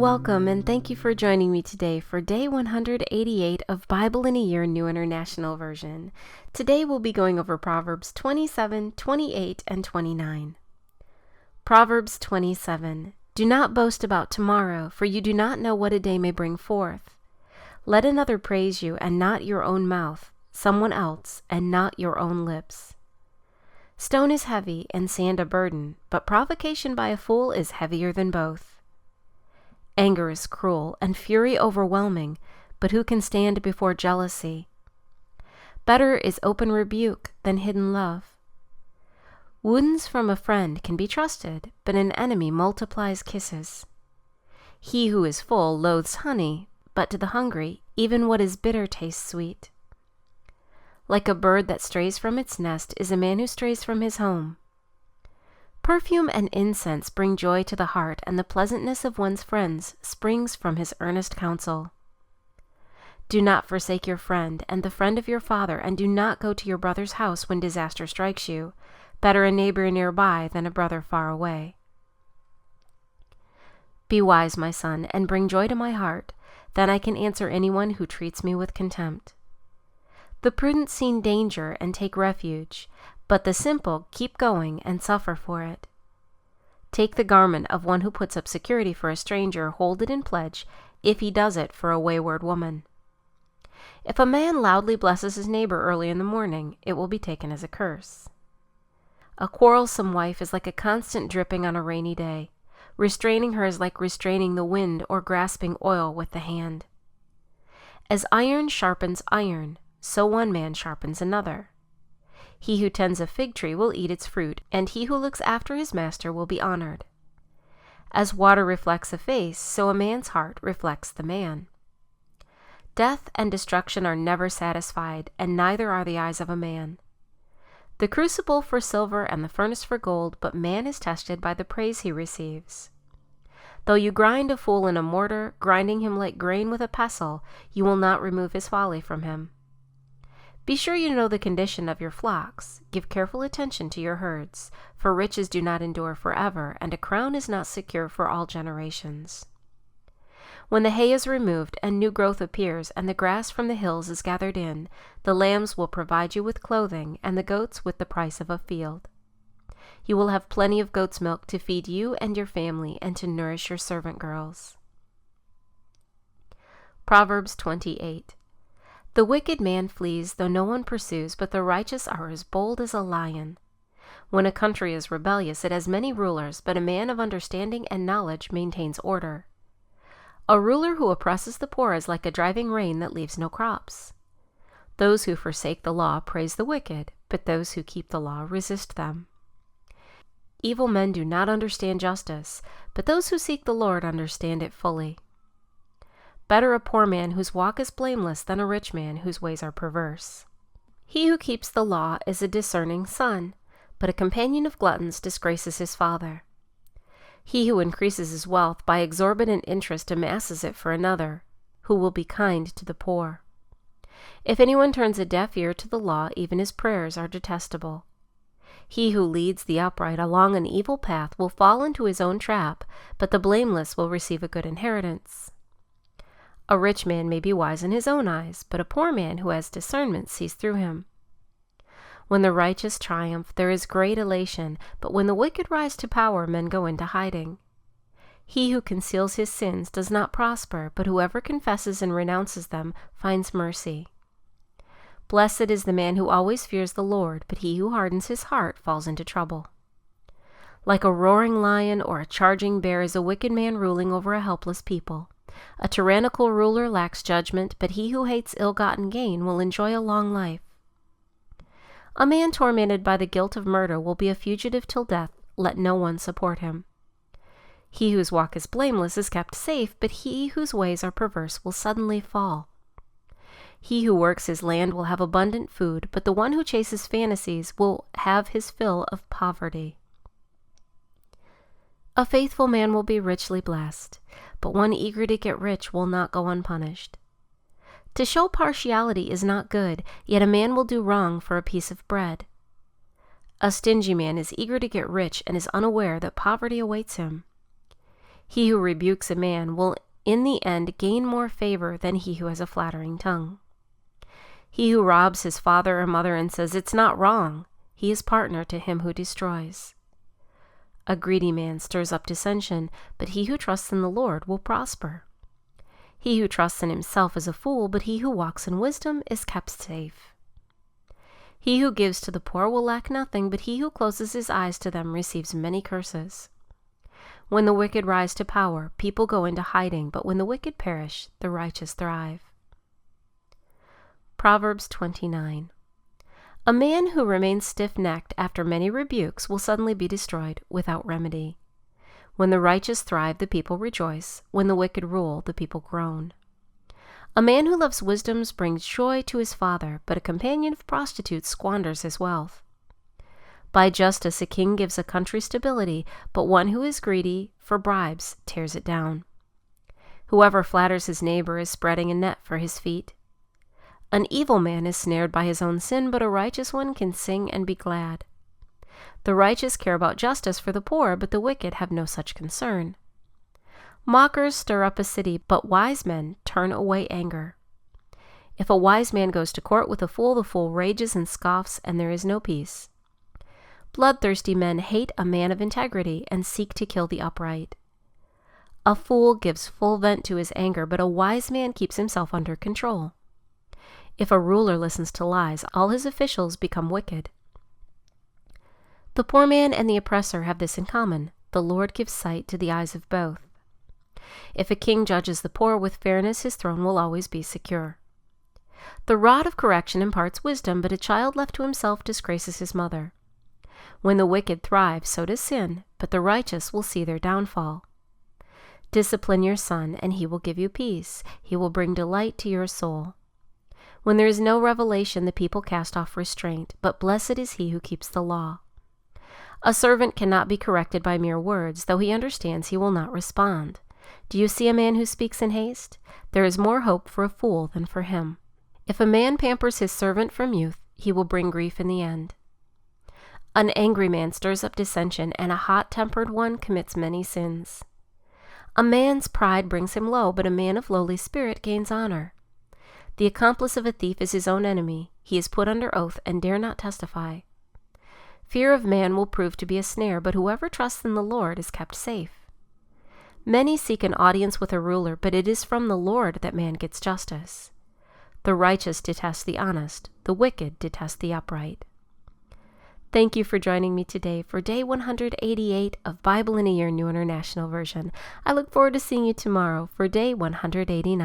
Welcome and thank you for joining me today for day 188 of Bible in a Year New International Version. Today we'll be going over Proverbs 27, 28, and 29. Proverbs 27. Do not boast about tomorrow, for you do not know what a day may bring forth. Let another praise you, and not your own mouth, someone else, and not your own lips. Stone is heavy, and sand a burden, but provocation by a fool is heavier than both. Anger is cruel, and fury overwhelming, but who can stand before jealousy? Better is open rebuke than hidden love. Wounds from a friend can be trusted, but an enemy multiplies kisses. He who is full loathes honey, but to the hungry, even what is bitter tastes sweet. Like a bird that strays from its nest is a man who strays from his home. Perfume and incense bring joy to the heart, and the pleasantness of one's friends springs from his earnest counsel. Do not forsake your friend and the friend of your father, and do not go to your brother's house when disaster strikes you. Better a neighbor nearby than a brother far away. Be wise, my son, and bring joy to my heart. Then I can answer anyone who treats me with contempt. The prudent see danger and take refuge, but the simple keep going and suffer for it. Take the garment of one who puts up security for a stranger, hold it in pledge, if he does it for a wayward woman. If a man loudly blesses his neighbor early in the morning, it will be taken as a curse. A quarrelsome wife is like a constant dripping on a rainy day. Restraining her is like restraining the wind or grasping oil with the hand. As iron sharpens iron, so one man sharpens another. He who tends a fig tree will eat its fruit, and he who looks after his master will be honored. As water reflects a face, so a man's heart reflects the man. Death and destruction are never satisfied, and neither are the eyes of a man. The crucible for silver and the furnace for gold, but man is tested by the praise he receives. Though you grind a fool in a mortar, grinding him like grain with a pestle, you will not remove his folly from him. Be sure you know the condition of your flocks. Give careful attention to your herds, for riches do not endure forever, and a crown is not secure for all generations. When the hay is removed and new growth appears, and the grass from the hills is gathered in, the lambs will provide you with clothing, and the goats with the price of a field. You will have plenty of goat's milk to feed you and your family, and to nourish your servant girls. Proverbs 28. The wicked man flees, though no one pursues, but the righteous are as bold as a lion. When a country is rebellious, it has many rulers, but a man of understanding and knowledge maintains order. A ruler who oppresses the poor is like a driving rain that leaves no crops. Those who forsake the law praise the wicked, but those who keep the law resist them. Evil men do not understand justice, but those who seek the Lord understand it fully. Better a poor man whose walk is blameless than a rich man whose ways are perverse. He who keeps the law is a discerning son, but a companion of gluttons disgraces his father. He who increases his wealth by exorbitant interest amasses it for another, who will be kind to the poor. If anyone turns a deaf ear to the law, even his prayers are detestable. He who leads the upright along an evil path will fall into his own trap, but the blameless will receive a good inheritance. A rich man may be wise in his own eyes, but a poor man who has discernment sees through him. When the righteous triumph, there is great elation, but when the wicked rise to power, men go into hiding. He who conceals his sins does not prosper, but whoever confesses and renounces them finds mercy. Blessed is the man who always fears the Lord, but he who hardens his heart falls into trouble. Like a roaring lion or a charging bear is a wicked man ruling over a helpless people. A tyrannical ruler lacks judgment, but he who hates ill-gotten gain will enjoy a long life. A man tormented by the guilt of murder will be a fugitive till death. Let no one support him. He whose walk is blameless is kept safe, but he whose ways are perverse will suddenly fall. He who works his land will have abundant food, but the one who chases fantasies will have his fill of poverty. A faithful man will be richly blessed, but one eager to get rich will not go unpunished. To show partiality is not good, yet a man will do wrong for a piece of bread. A stingy man is eager to get rich and is unaware that poverty awaits him. He who rebukes a man will in the end gain more favor than he who has a flattering tongue. He who robs his father or mother and says, "It's not wrong," he is partner to him who destroys. A greedy man stirs up dissension, but he who trusts in the Lord will prosper. He who trusts in himself is a fool, but he who walks in wisdom is kept safe. He who gives to the poor will lack nothing, but he who closes his eyes to them receives many curses. When the wicked rise to power, people go into hiding, but when the wicked perish, the righteous thrive. Proverbs 29. A man who remains stiff-necked after many rebukes will suddenly be destroyed without remedy. When the righteous thrive, the people rejoice. When the wicked rule, the people groan. A man who loves wisdom brings joy to his father, but a companion of prostitutes squanders his wealth. By justice a king gives a country stability, but one who is greedy for bribes tears it down. Whoever flatters his neighbor is spreading a net for his feet. An evil man is snared by his own sin, but a righteous one can sing and be glad. The righteous care about justice for the poor, but the wicked have no such concern. Mockers stir up a city, but wise men turn away anger. If a wise man goes to court with a fool, the fool rages and scoffs, and there is no peace. Bloodthirsty men hate a man of integrity and seek to kill the upright. A fool gives full vent to his anger, but a wise man keeps himself under control. If a ruler listens to lies, all his officials become wicked. The poor man and the oppressor have this in common: the Lord gives sight to the eyes of both. If a king judges the poor with fairness, his throne will always be secure. The rod of correction imparts wisdom, but a child left to himself disgraces his mother. When the wicked thrive, so does sin, but the righteous will see their downfall. Discipline your son, and he will give you peace. He will bring delight to your soul. When there is no revelation, the people cast off restraint, but blessed is he who keeps the law. A servant cannot be corrected by mere words. Though he understands, he will not respond. Do you see a man who speaks in haste? There is more hope for a fool than for him. If a man pampers his servant from youth, he will bring grief in the end. An angry man stirs up dissension, and a hot-tempered one commits many sins. A man's pride brings him low, but a man of lowly spirit gains honor. The accomplice of a thief is his own enemy. He is put under oath and dare not testify. Fear of man will prove to be a snare, but whoever trusts in the Lord is kept safe. Many seek an audience with a ruler, but it is from the Lord that man gets justice. The righteous detest the honest. The wicked detest the upright. Thank you for joining me today for day 188 of Bible in a Year New International Version. I look forward to seeing you tomorrow for day 189.